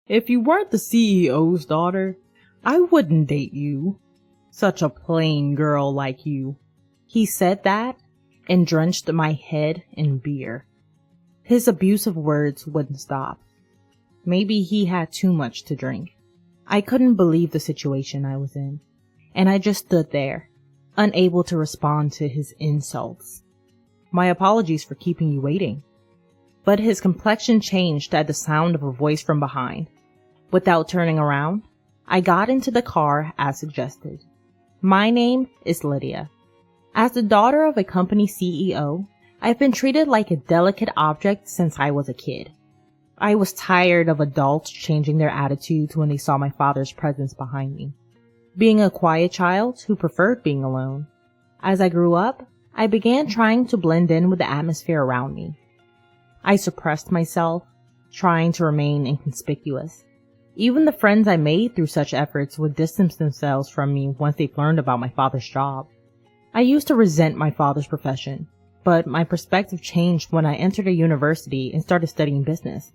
If you weren't the CEO's daughter, I wouldn't date you. Such a plain girl like you." He said that and drenched my head in beer. His abusive words wouldn't stop. Maybe he had too much to drink. I couldn't believe the situation I was in, and I just stood there, unable to respond to his insults. "My apologies for keeping you waiting." But his complexion changed at the sound of a voice from behind. Without turning around, I got into the car as suggested. "My name is Lydia. As the daughter of a company CEO, I've been treated like a delicate object since I was a kid. I was tired of adults changing their attitudes when they saw my father's presence behind me. Being a quiet child who preferred being alone. As I grew up, I began trying to blend in with the atmosphere around me. I suppressed myself, trying to remain inconspicuous. Even the friends I made through such efforts would distance themselves from me once they learned about my father's job. I used to resent my father's profession, but my perspective changed when I entered a university and started studying business.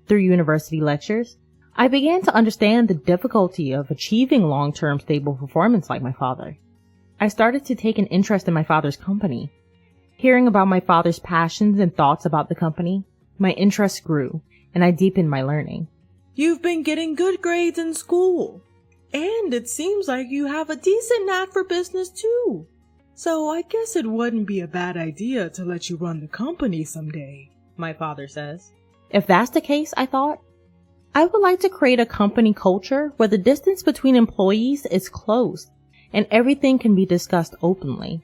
Through university lectures, I began to understand the difficulty of achieving long-term stable performance like my father. I started to take an interest in my father's company. Hearing about my father's passions and thoughts about the company, my interest grew, and I deepened my learning. "You've been getting good grades in school, and it seems like you have a decent knack for business too. So I guess it wouldn't be a bad idea to let you run the company someday," my father says. If that's the case, I thought, I would like to create a company culture where the distance between employees is close and everything can be discussed openly.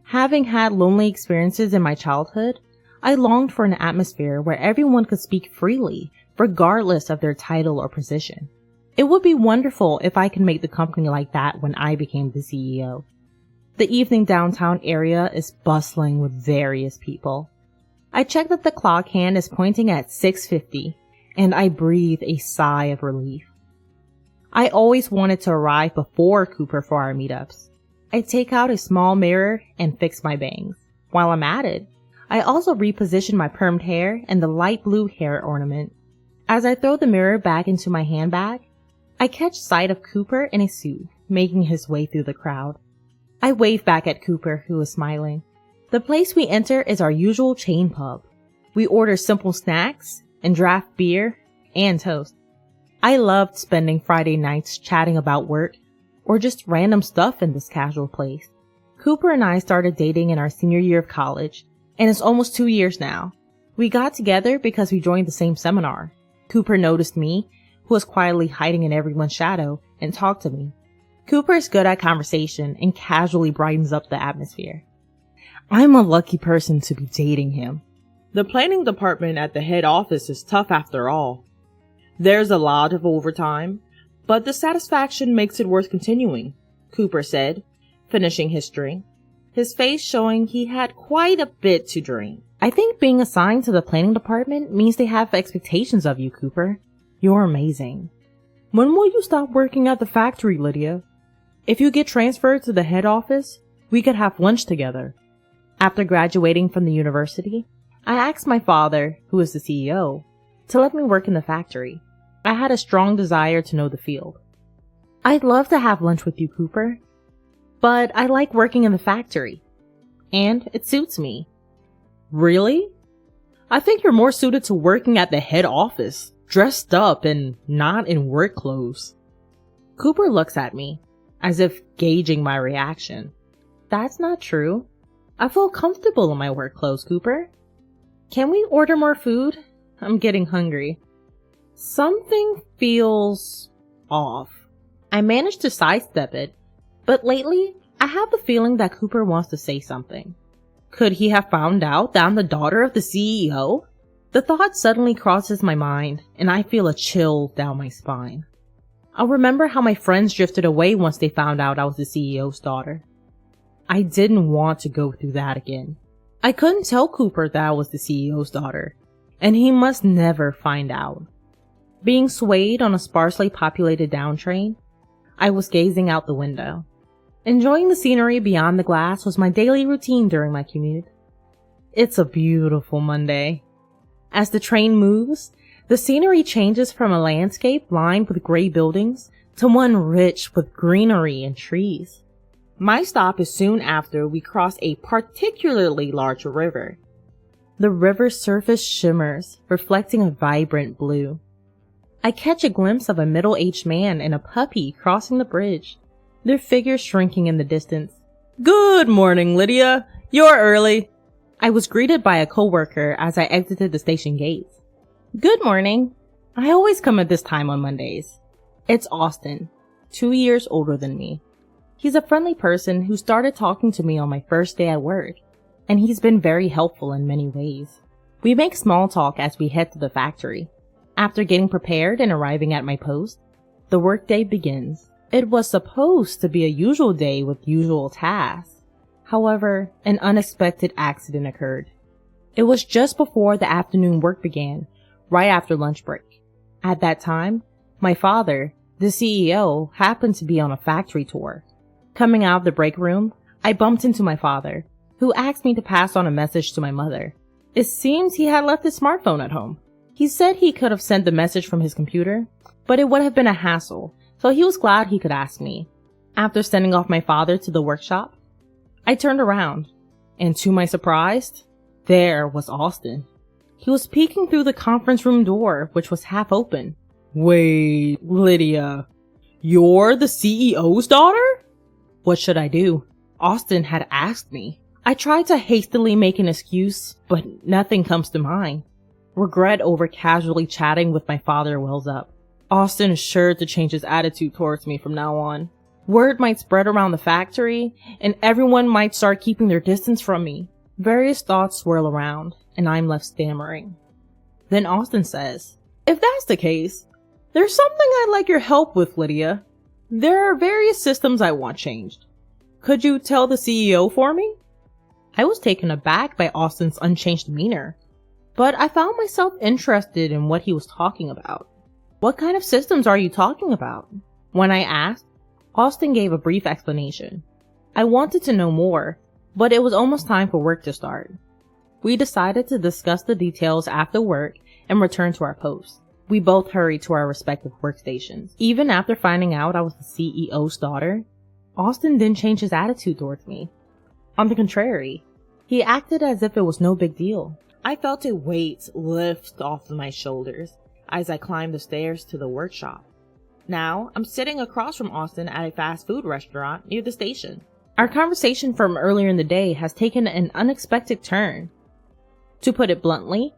Having had lonely experiences in my childhood, I longed for an atmosphere where everyone could speak freely, regardless of their title or position. It would be wonderful if I could make the company like that when I became the CEO. The evening downtown area is bustling with various people. I check that the clock hand is pointing at 6:50, and I breathe a sigh of relief. I always wanted to arrive before Cooper for our meetups. I take out a small mirror and fix my bangs. While I'm at it, I also reposition my permed hair and the light blue hair ornament. As I throw the mirror back into my handbag, I catch sight of Cooper in a suit, making his way through the crowd. I wave back at Cooper, who is smiling. The place we enter is our usual chain pub. We order simple snacks and draft beer and toast. I loved spending Friday nights chatting about work or just random stuff in this casual place. Cooper and I started dating in our senior year of college, and it's almost 2 years now. We got together because we joined the same seminar. Cooper noticed me, who was quietly hiding in everyone's shadow, and talked to me. Cooper is good at conversation and casually brightens up the atmosphere. I'm a lucky person to be dating him. The planning department at the head office is tough after all. There's a lot of overtime, but the satisfaction makes it worth continuing, Cooper said, finishing his drink, his face showing he had quite a bit to drink. I think being assigned to the planning department means they have expectations of you, Cooper. You're amazing. When will you stop working at the factory, Lydia? If you get transferred to the head office, we could have lunch together. After graduating from the university, I asked my father, who is the CEO, to let me work in the factory. I had a strong desire to know the field. I'd love to have lunch with you, Cooper, but I like working in the factory, and it suits me. Really? I think you're more suited to working at the head office, dressed up and not in work clothes. Cooper looks at me, as if gauging my reaction. That's not true. I feel comfortable in my work clothes, Cooper. Can we order more food? I'm getting hungry. Something feels off. I managed to sidestep it, but lately, I have the feeling that Cooper wants to say something. Could he have found out that I'm the daughter of the CEO? The thought suddenly crosses my mind, and I feel a chill down my spine. I'll remember how my friends drifted away once they found out I was the CEO's daughter. I didn't want to go through that again. I couldn't tell Cooper that I was the CEO's daughter, and he must never find out. Being swayed on a sparsely populated down train, I was gazing out the window. Enjoying the scenery beyond the glass was my daily routine during my commute. It's a beautiful Monday. As the train moves, The scenery changes from a landscape lined with gray buildings to one rich with greenery and trees. My stop is soon after we cross a particularly large river. The river's surface shimmers, reflecting a vibrant blue. I catch a glimpse of a middle-aged man and a puppy crossing the bridge, their figures shrinking in the distance. Good morning, Lydia. You're early. I was greeted by a coworker as I exited the station gates. Good morning. I always come at this time on Mondays. It's Austin, 2 years older than me. He's a friendly person who started talking to me on my first day at work, and he's been very helpful in many ways. We make small talk as we head to the factory. After getting prepared and arriving at my post, the workday begins. It was supposed to be a usual day with usual tasks. However, an unexpected accident occurred. It was just before the afternoon work began, right after lunch break. At that time, my father, the CEO, happened to be on a factory tour. Coming out of the break room, I bumped into my father, who asked me to pass on a message to my mother. It seems he had left his smartphone at home. He said he could have sent the message from his computer, but it would have been a hassle, so he was glad he could ask me. After sending off my father to the workshop, I turned around, and to my surprise, there was Austin. He was peeking through the conference room door, which was half open. Wait, Lydia, you're the CEO's daughter? What should I do? Austin had asked me. I tried to hastily make an excuse, but nothing comes to mind. Regret over casually chatting with my father wells up. Austin is sure to change his attitude towards me from now on. Word might spread around the factory, and everyone might start keeping their distance from me. Various thoughts swirl around, and I'm left stammering. Then Austin says, If that's the case, there's something I'd like your help with, Lydia. There are various systems I want changed. Could you tell the CEO for me? I was taken aback by Austin's unchanged demeanor, but I found myself interested in what he was talking about. What kind of systems are you talking about? When I asked, Austin gave a brief explanation. I wanted to know more, but it was almost time for work to start. We decided to discuss the details after work and return to our posts. We both hurried to our respective workstations. Even after finding out I was the CEO's daughter, Austin didn't change his attitude towards me. On the contrary, he acted as if it was no big deal. I felt a weight lift off my shoulders as I climbed the stairs to the workshop. Now, I'm sitting across from Austin at a fast food restaurant near the station. Our conversation from earlier in the day has taken an unexpected turn. To put it bluntly,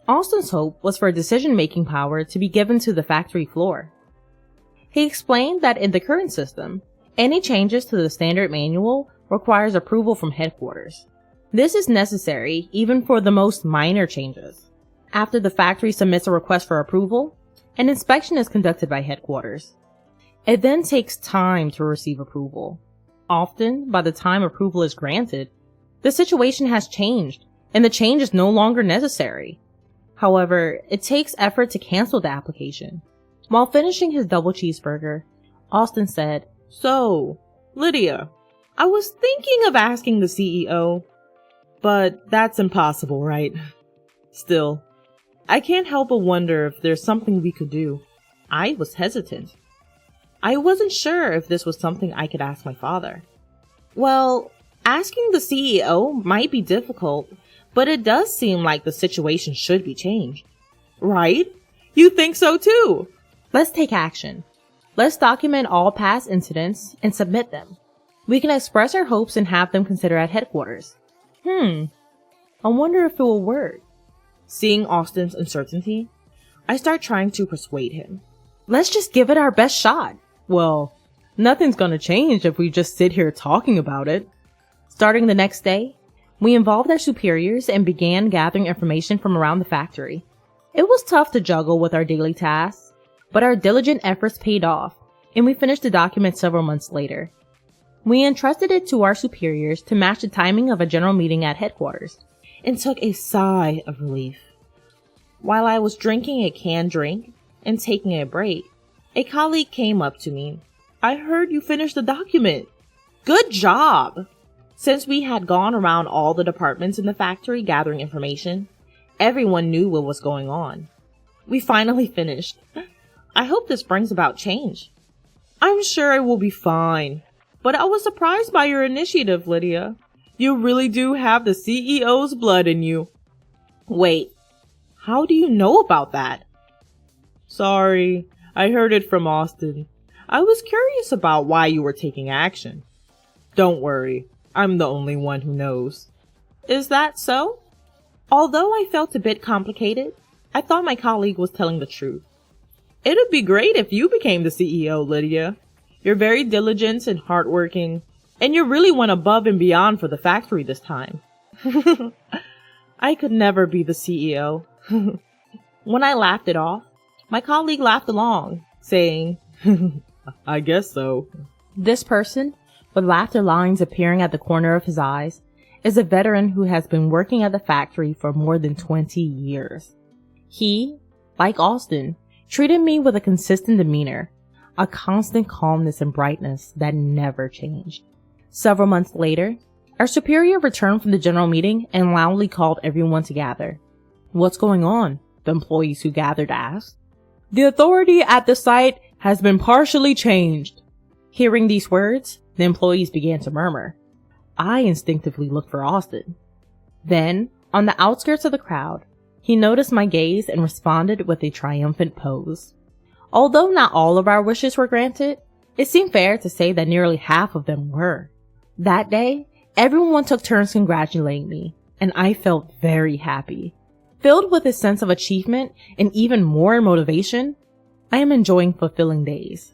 Austin's hope was for decision-making power to be given to the factory floor. He explained that in the current system, any changes to the standard manual requires approval from headquarters. This is necessary even for the most minor changes. After the factory submits a request for approval, an inspection is conducted by headquarters. It then takes time to receive approval. Often, by the time approval is granted, the situation has changed and the change is no longer necessary. However, it takes effort to cancel the application. While finishing his double cheeseburger, Austin said, So, Lydia, I was thinking of asking the CEO, but that's impossible, right? Still, I can't help but wonder if there's something we could do. I was hesitant. I wasn't sure if this was something I could ask my father. Well, asking the CEO might be difficult, but it does seem like the situation should be changed. Right? You think so too? Let's take action. Let's document all past incidents and submit them. We can express our hopes and have them considered at headquarters. I wonder if it will work. Seeing Austin's uncertainty, I start trying to persuade him. Let's just give it our best shot. Well, nothing's gonna change if we just sit here talking about it. Starting the next day, we involved our superiors and began gathering information from around the factory. It was tough to juggle with our daily tasks, but our diligent efforts paid off, and we finished the document several months later. We entrusted it to our superiors to match the timing of a general meeting at headquarters, and took a sigh of relief. While I was drinking a canned drink and taking a break, a colleague came up to me. I heard you finished the document. Good job! Since we had gone around all the departments in the factory gathering information, everyone knew what was going on. We finally finished. I hope this brings about change. I'm sure it will be fine. But I was surprised by your initiative, Lydia. You really do have the CEO's blood in you. Wait, how do you know about that? Sorry, I heard it from Austin. I was curious about why you were taking action. Don't worry, I'm the only one who knows. Is that so? Although I felt a bit complicated, I thought my colleague was telling the truth. It'd be great if you became the CEO, Lydia. You're very diligent and hardworking, and you really went above and beyond for the factory this time. I could never be the CEO. When I laughed it off, my colleague laughed along, saying, I guess so. This person, with laughter lines appearing at the corner of his eyes, is a veteran who has been working at the factory for more than 20 years. He, like Austin, treated me with a consistent demeanor, a constant calmness and brightness that never changed. Several months later, our superior returned from the general meeting and loudly called everyone to gather. What's going on? The employees who gathered asked. The authority at the site has been partially changed. Hearing these words, the employees began to murmur. I instinctively looked for Austin. Then, on the outskirts of the crowd, he noticed my gaze and responded with a triumphant pose. Although not all of our wishes were granted, it seemed fair to say that nearly half of them were. That day, everyone took turns congratulating me, and I felt very happy. Filled with a sense of achievement and even more motivation, I am enjoying fulfilling days.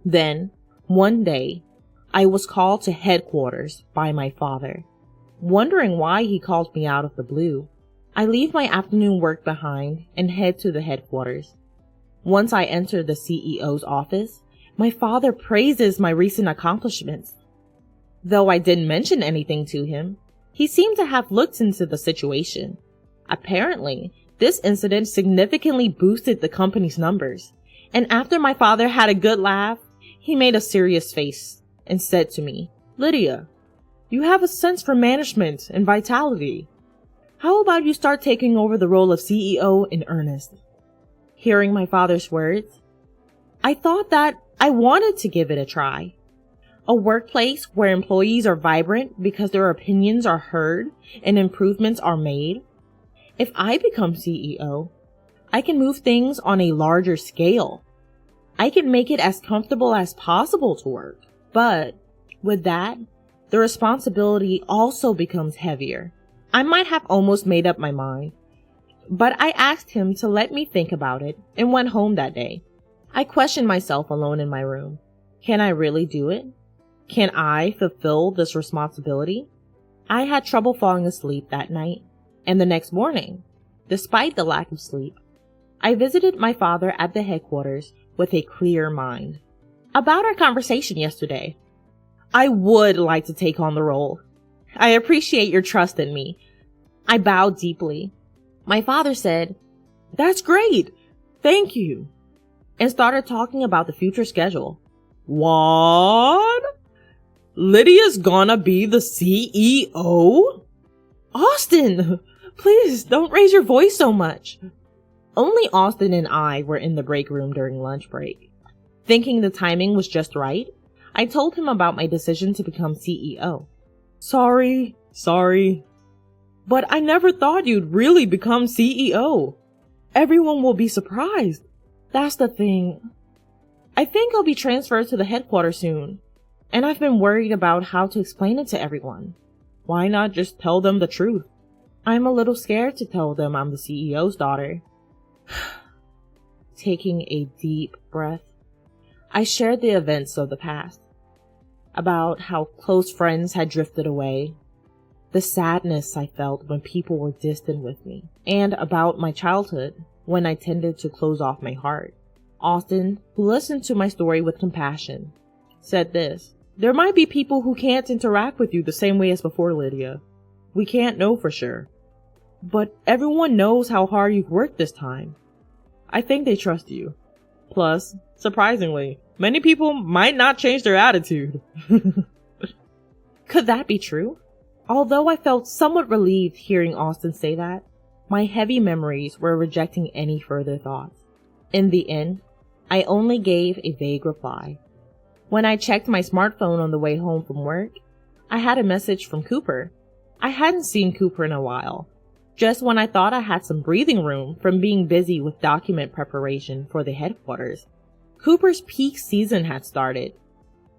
Then, one day, I was called to headquarters by my father. Wondering why he called me out of the blue, I leave my afternoon work behind and head to the headquarters. Once I enter the CEO's office, my father praises my recent accomplishments. Though I didn't mention anything to him, he seemed to have looked into the situation. Apparently, this incident significantly boosted the company's numbers, and after my father had a good laugh, he made a serious face and said to me, Lydia, you have a sense for management and vitality. How about you start taking over the role of CEO in earnest? Hearing my father's words, I thought that I wanted to give it a try. A workplace where employees are vibrant because their opinions are heard and improvements are made. If I become CEO, I can move things on a larger scale. I can make it as comfortable as possible to work. But with that, the responsibility also becomes heavier. I might have almost made up my mind, but I asked him to let me think about it and went home that day. I questioned myself alone in my room. Can I really do it? Can I fulfill this responsibility? I had trouble falling asleep that night, and the next morning, despite the lack of sleep, I visited my father at the headquarters with a clear mind. About our conversation yesterday, I would like to take on the role. I appreciate your trust in me. I bowed deeply. My father said, That's great. Thank you. And started talking about the future schedule. What? Lydia's gonna be the CEO? Austin, please don't raise your voice so much. Only Austin and I were in the break room during lunch break. Thinking the timing was just right, I told him about my decision to become CEO. Sorry. But I never thought you'd really become CEO. Everyone will be surprised. That's the thing. I think I'll be transferred to the headquarters soon, and I've been worried about how to explain it to everyone. Why not just tell them the truth? I'm a little scared to tell them I'm the CEO's daughter. Taking a deep breath, I shared the events of the past, about how close friends had drifted away, the sadness I felt when people were distant with me, and about my childhood when I tended to close off my heart. Austin, who listened to my story with compassion, said this, There might be people who can't interact with you the same way as before, Lydia. We can't know for sure. But everyone knows how hard you've worked this time. I think they trust you. Plus, surprisingly, many people might not change their attitude. Could that be true? Although I felt somewhat relieved hearing Austin say that, My heavy memories were rejecting any further thoughts. In the end, I only gave a vague reply. When I checked my smartphone on the way home from work, I had a message from Cooper. I hadn't seen Cooper in a while, just when I thought I had some breathing room from being busy with document preparation for the headquarters. Cooper's peak season had started.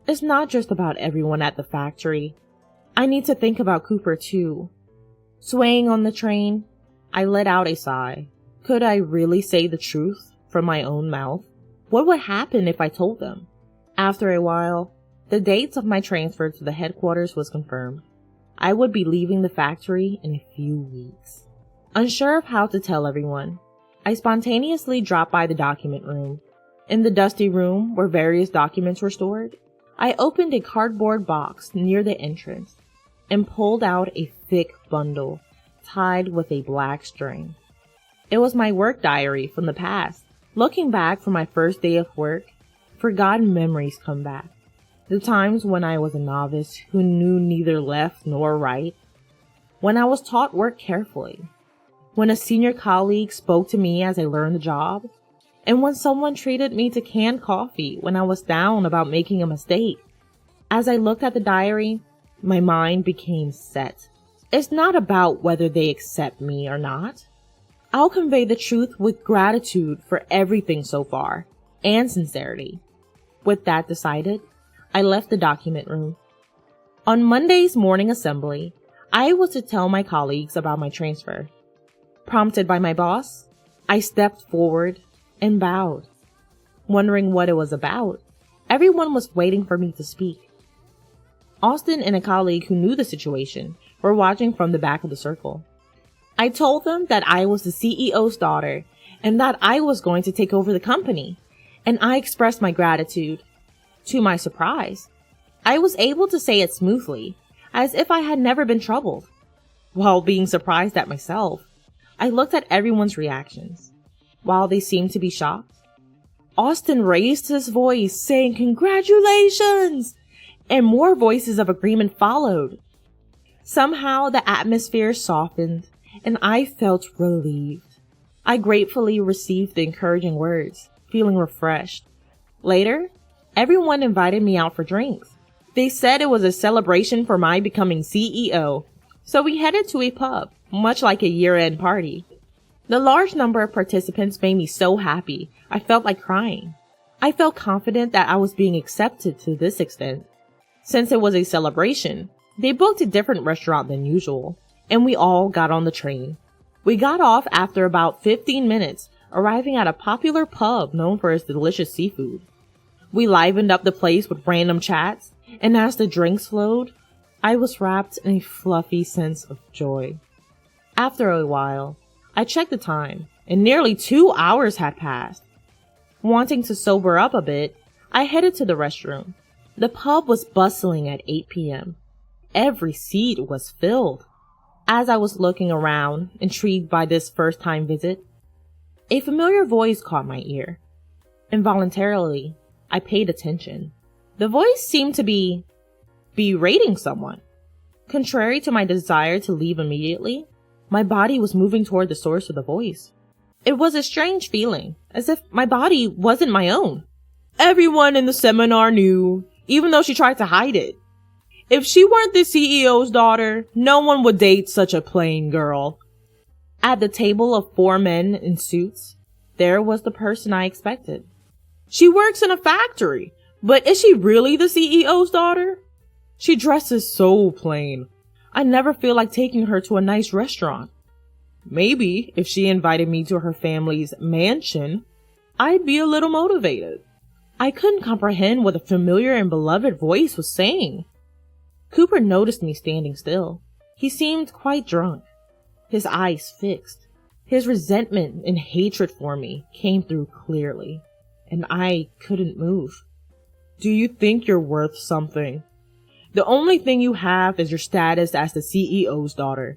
It's not just about everyone at the factory. I need to think about Cooper too. Swaying on the train, I let out a sigh. Could I really say the truth from my own mouth? What would happen if I told them? After a while, the dates of my transfer to the headquarters was confirmed. I would be leaving the factory in a few weeks. Unsure of how to tell everyone, I spontaneously dropped by the document room. In the dusty room where various documents were stored, I opened a cardboard box near the entrance and pulled out a thick bundle tied with a black string. It was my work diary from the past. Looking back from my first day of work, forgotten memories come back. The times when I was a novice who knew neither left nor right. When I was taught work carefully. When a senior colleague spoke to me as I learned the job. And when someone treated me to canned coffee when I was down about making a mistake. As I looked at the diary, my mind became set. It's not about whether they accept me or not. I'll convey the truth with gratitude for everything so far, and sincerity. With that decided, I left the document room. On Monday's morning assembly, I was to tell my colleagues about my transfer. Prompted by my boss, I stepped forward and bowed. Wondering what it was about, everyone was waiting for me to speak. Austin and a colleague who knew the situation were watching from the back of the circle. I told them that I was the CEO's daughter and that I was going to take over the company, and I expressed my gratitude. To my surprise, I was able to say it smoothly, as if I had never been troubled. While being surprised at myself, I looked at everyone's reactions. While they seemed to be shocked, Austin raised his voice saying congratulations, and more voices of agreement followed. Somehow the atmosphere softened, and I felt relieved. I gratefully received the encouraging words, feeling refreshed. Later, everyone invited me out for drinks. They said it was a celebration for my becoming CEO, so we headed to a pub, much like a year-end party. The large number of participants made me so happy, I felt like crying. I felt confident that I was being accepted to this extent. Since it was a celebration, they booked a different restaurant than usual, and we all got on the train. We got off after about 15 minutes, arriving at a popular pub known for its delicious seafood. We livened up the place with random chats, and as the drinks flowed, I was wrapped in a fluffy sense of joy. After a while, I checked the time, and nearly 2 hours had passed. Wanting to sober up a bit, I headed to the restroom. The pub was bustling at 8 p.m. Every seat was filled. As I was looking around, intrigued by this first-time visit, a familiar voice caught my ear. Involuntarily, I paid attention. The voice seemed to be berating someone. Contrary to my desire to leave immediately, my body was moving toward the source of the voice. It was a strange feeling, as if my body wasn't my own. Everyone in the seminar knew, even though she tried to hide it. If she weren't the CEO's daughter, no one would date such a plain girl. At the table of 4 men in suits, there was the person I expected. She works in a factory, but is she really the CEO's daughter? She dresses so plain. I never feel like taking her to a nice restaurant. Maybe if she invited me to her family's mansion, I'd be a little motivated. I couldn't comprehend what the familiar and beloved voice was saying. Cooper noticed me standing still. He seemed quite drunk, his eyes fixed. His resentment and hatred for me came through clearly, and I couldn't move. Do you think you're worth something? The only thing you have is your status as the CEO's daughter.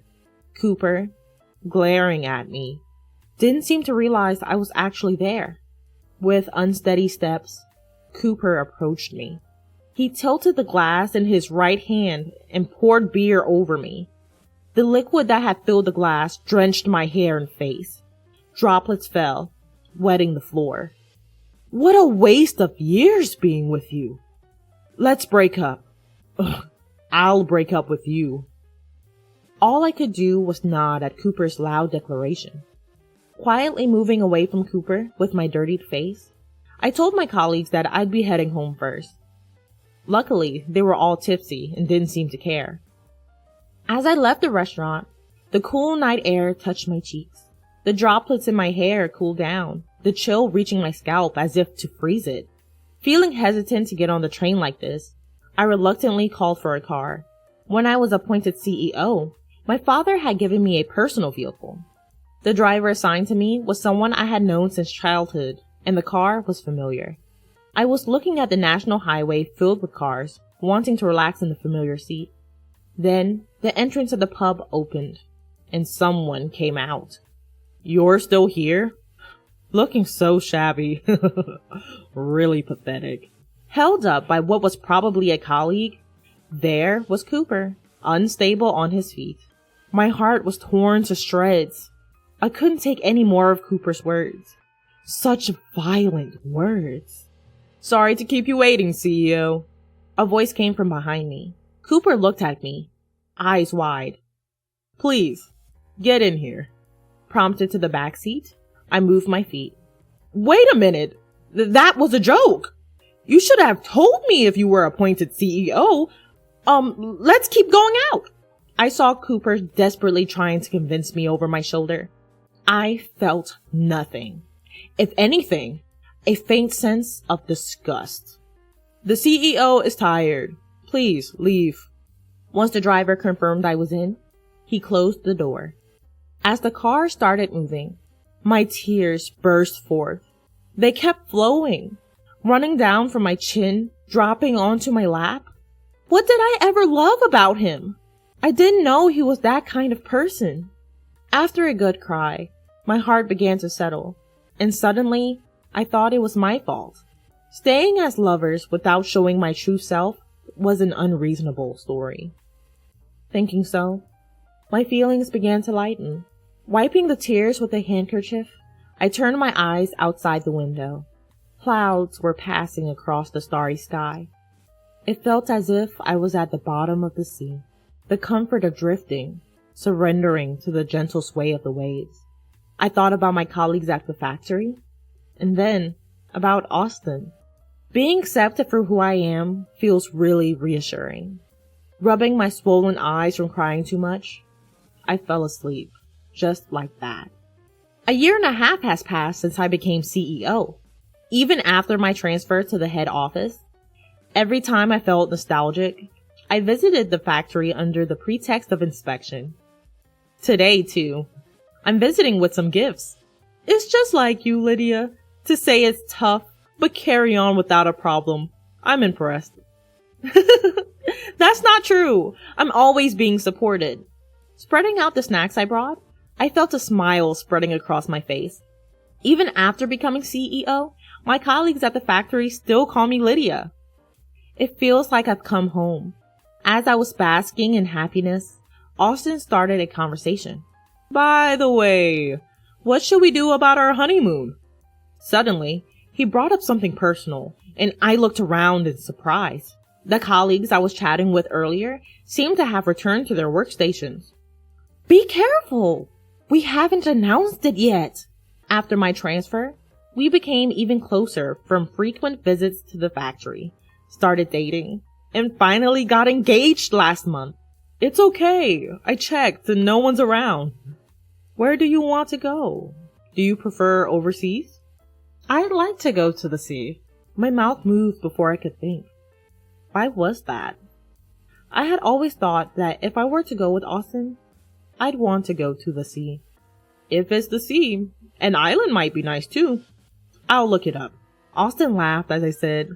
Cooper, glaring at me, didn't seem to realize I was actually there. With unsteady steps, Cooper approached me. He tilted the glass in his right hand and poured beer over me. The liquid that had filled the glass drenched my hair and face. Droplets fell, wetting the floor. What a waste of years being with you. Let's break up. Ugh, I'll break up with you. All I could do was nod at Cooper's loud declaration. Quietly moving away from Cooper with my dirtied face, I told my colleagues that I'd be heading home first. Luckily, they were all tipsy and didn't seem to care. As I left the restaurant, the cool night air touched my cheeks. The droplets in my hair cooled down, the chill reaching my scalp as if to freeze it. Feeling hesitant to get on the train like this, I reluctantly called for a car. When I was appointed CEO, my father had given me a personal vehicle. The driver assigned to me was someone I had known since childhood, and the car was familiar. I was looking at the national highway filled with cars, wanting to relax in the familiar seat. Then, the entrance of the pub opened, and someone came out. You're still here? Looking so shabby. Really pathetic. Held up by what was probably a colleague, there was Cooper, unstable on his feet. My heart was torn to shreds. I couldn't take any more of Cooper's words. Such violent words. Sorry to keep you waiting, CEO. A voice came from behind me. Cooper looked at me, eyes wide. Please, get in here. Prompted to the back seat, I moved my feet. Wait a minute. That was a joke. You should have told me if you were appointed CEO. Let's keep going out. I saw Cooper desperately trying to convince me over my shoulder. I felt nothing. If anything, a faint sense of disgust. The CEO is tired. Please leave. Once the driver confirmed I was in, he closed the door. As the car started moving, my tears burst forth. They kept flowing, running down from my chin, dropping onto my lap. What did I ever love about him? I didn't know he was that kind of person. After a good cry, my heart began to settle, and suddenly, I thought it was my fault. Staying as lovers without showing my true self was an unreasonable story. Thinking so, my feelings began to lighten. Wiping the tears with a handkerchief, I turned my eyes outside the window. Clouds were passing across the starry sky. It felt as if I was at the bottom of the sea, the comfort of drifting, surrendering to the gentle sway of the waves. I thought about my colleagues at the factory, and then about Austin. Being accepted for who I am feels really reassuring. Rubbing my swollen eyes from crying too much, I fell asleep, just like that. A year and a half has passed since I became CEO. Even after my transfer to the head office, every time I felt nostalgic, I visited the factory under the pretext of inspection. Today, too, I'm visiting with some gifts. It's just like you, Lydia, to say it's tough, but carry on without a problem. I'm impressed. That's not true. I'm always being supported. Spreading out the snacks I brought, I felt a smile spreading across my face. Even after becoming CEO, my colleagues at the factory still call me Lydia. It feels like I've come home. As I was basking in happiness, Austin started a conversation. By the way, what should we do about our honeymoon? Suddenly, he brought up something personal, and I looked around in surprise. The colleagues I was chatting with earlier seemed to have returned to their workstations. Be careful! We haven't announced it yet. After my transfer, we became even closer from frequent visits to the factory, started dating, and finally got engaged last month. It's okay. I checked and no one's around. Where do you want to go? Do you prefer overseas? I'd like to go to the sea. My mouth moved before I could think. Why was that? I had always thought that if I were to go with Austin, I'd want to go to the sea. If it's the sea, an island might be nice too. I'll look it up. Austin laughed as I said,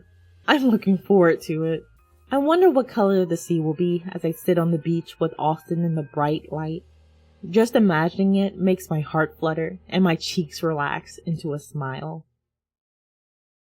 I'm looking forward to it. I wonder what color the sea will be as I sit on the beach with Austin in the bright light. Just imagining it makes my heart flutter and my cheeks relax into a smile.